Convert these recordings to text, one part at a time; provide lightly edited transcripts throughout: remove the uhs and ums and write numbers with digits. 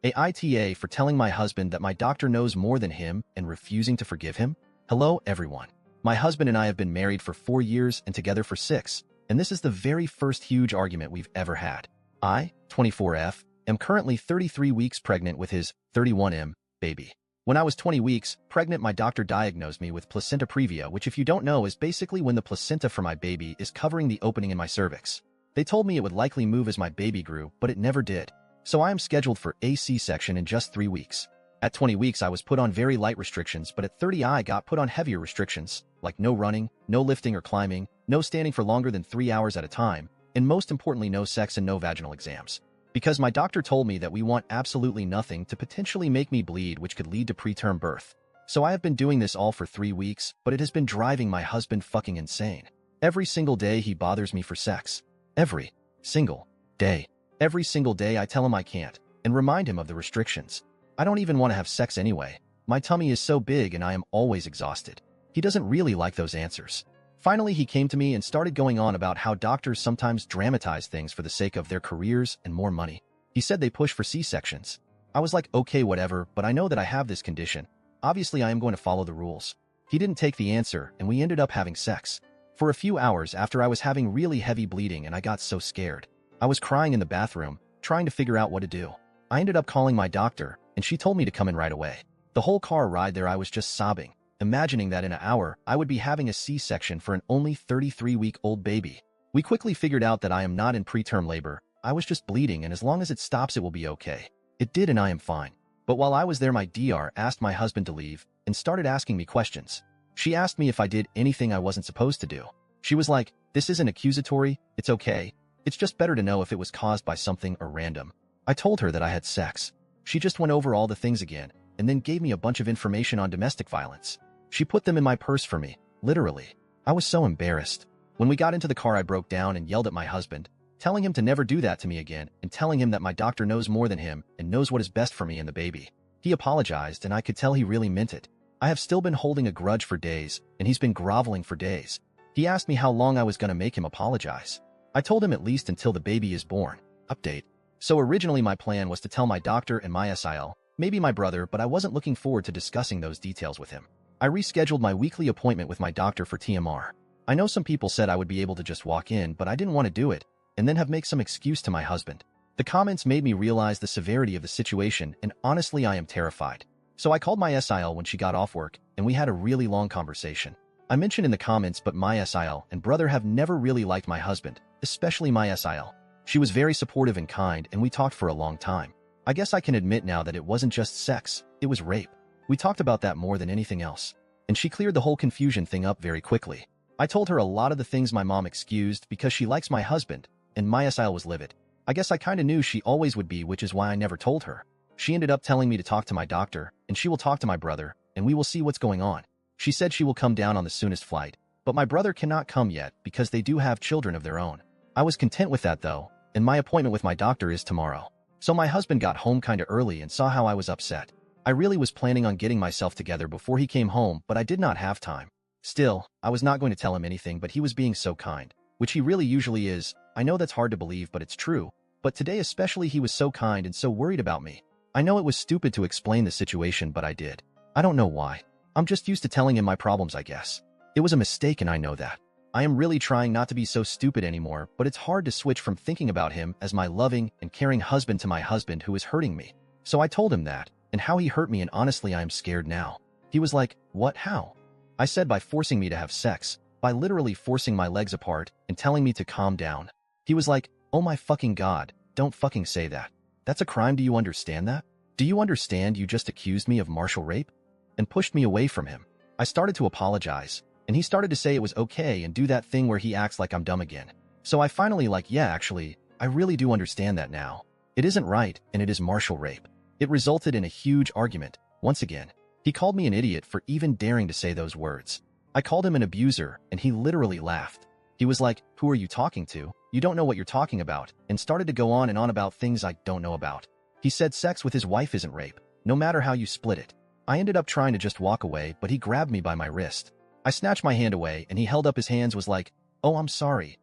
AITA for telling my husband that my doctor knows more than him and refusing to forgive him? Hello, everyone. My husband and I have been married for 4 years and together for 6, and this is the very first huge argument we've ever had. I, 24F, am currently 33 weeks pregnant with his 31M baby. When I was 20 weeks pregnant, my doctor diagnosed me with placenta previa, which if you don't know is basically when the placenta for my baby is covering the opening in my cervix. They told me it would likely move as my baby grew, but it never did. So I am scheduled for a C-section in just 3 weeks. At 20 weeks, I was put on very light restrictions, but at 30 I got put on heavier restrictions, like no running, no lifting or climbing, no standing for longer than 3 hours at a time, and most importantly, no sex and no vaginal exams. Because my doctor told me that we want absolutely nothing to potentially make me bleed, which could lead to preterm birth. So I have been doing this all for 3 weeks, but it has been driving my husband fucking insane. Every single day he bothers me for sex. Every single day. Every single day I tell him I can't, and remind him of the restrictions. I don't even want to have sex anyway. My tummy is so big and I am always exhausted. He doesn't really like those answers. Finally, he came to me and started going on about how doctors sometimes dramatize things for the sake of their careers and more money. He said they push for C-sections. I was like, okay, whatever, but I know that I have this condition. Obviously, I am going to follow the rules. He didn't take the answer, and we ended up having sex. For a few hours after I was having really heavy bleeding and I got so scared. I was crying in the bathroom, trying to figure out what to do. I ended up calling my doctor, and she told me to come in right away. The whole car ride there I was just sobbing, imagining that in an hour I would be having a C-section for an only 33-week-old baby. We quickly figured out that I am not in preterm labor. I was just bleeding, and as long as it stops it will be okay. It did, and I am fine. But while I was there, my DR asked my husband to leave and started asking me questions. She asked me if I did anything I wasn't supposed to do. She was like, "This isn't accusatory, it's okay. It's just better to know if it was caused by something or random." I told her that I had sex. She just went over all the things again, and then gave me a bunch of information on domestic violence. She put them in my purse for me, literally. I was so embarrassed. When we got into the car, I broke down and yelled at my husband, telling him to never do that to me again, and telling him that my doctor knows more than him and knows what is best for me and the baby. He apologized, and I could tell he really meant it. I have still been holding a grudge for days, and he's been groveling for days. He asked me how long I was going to make him apologize. I told him at least until the baby is born. Update. So originally my plan was to tell my doctor and my SIL, maybe my brother, but I wasn't looking forward to discussing those details with him. I rescheduled my weekly appointment with my doctor for TMR. I know some people said I would be able to just walk in, but I didn't want to do it, and then make some excuse to my husband. The comments made me realize the severity of the situation, and honestly I am terrified. So I called my SIL when she got off work, and we had a really long conversation. I mentioned in the comments, but my SIL and brother have never really liked my husband, especially my SIL. She was very supportive and kind, and we talked for a long time. I guess I can admit now that it wasn't just sex, it was rape. We talked about that more than anything else. And she cleared the whole confusion thing up very quickly. I told her a lot of the things my mom excused because she likes my husband, and my SIL was livid. I guess I kinda knew she always would be, which is why I never told her. She ended up telling me to talk to my doctor, and she will talk to my brother, and we will see what's going on. She said she will come down on the soonest flight, but my brother cannot come yet because they do have children of their own. I was content with that though, and my appointment with my doctor is tomorrow. So my husband got home kinda early and saw how I was upset. I really was planning on getting myself together before he came home, but I did not have time. Still, I was not going to tell him anything, but he was being so kind, which he really usually is. I know that's hard to believe, but it's true. But today especially he was so kind and so worried about me. I know it was stupid to explain the situation, but I did. I don't know why. I'm just used to telling him my problems, I guess. It was a mistake and I know that. I am really trying not to be so stupid anymore, but it's hard to switch from thinking about him as my loving and caring husband to my husband who is hurting me. So I told him that, and how he hurt me, and honestly I am scared now. He was like, "What? How?" I said by forcing me to have sex, by literally forcing my legs apart and telling me to calm down. He was like, "Oh my fucking god, don't fucking say that. That's a crime, do you understand that? Do you understand you just accused me of martial rape?" And pushed me away from him. I started to apologize, and he started to say it was okay and do that thing where he acts like I'm dumb again. So I finally yeah, actually, I really do understand that now. It isn't right, and it is martial rape. It resulted in a huge argument, once again. He called me an idiot for even daring to say those words. I called him an abuser, and he literally laughed. He was like, "Who are you talking to? You don't know what you're talking about," and started to go on and on about things I don't know about. He said sex with his wife isn't rape, no matter how you split it. I ended up trying to just walk away, but he grabbed me by my wrist. I snatched my hand away, and he held up his hands, was like, "Oh, I'm sorry.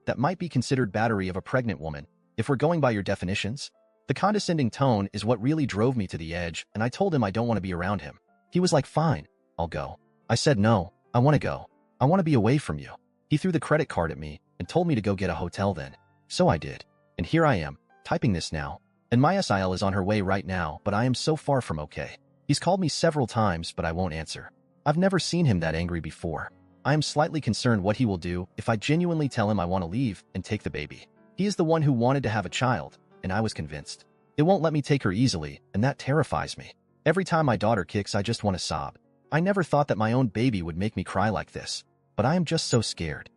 That might be considered battery of a pregnant woman, if we're going by your definitions." The condescending tone is what really drove me to the edge, and I told him I don't want to be around him. He was like, fine, I'll go. I said, no, I want to go. I want to be away from you. He threw the credit card at me and told me to go get a hotel then. So I did. And here I am, typing this now. And my SIL is on her way right now, but I am so far from okay. He's called me several times, but I won't answer. I've never seen him that angry before. I am slightly concerned what he will do if I genuinely tell him I want to leave and take the baby. He is the one who wanted to have a child, and I was convinced. It won't let me take her easily, and that terrifies me. Every time my daughter kicks, I just want to sob. I never thought that my own baby would make me cry like this, but I am just so scared.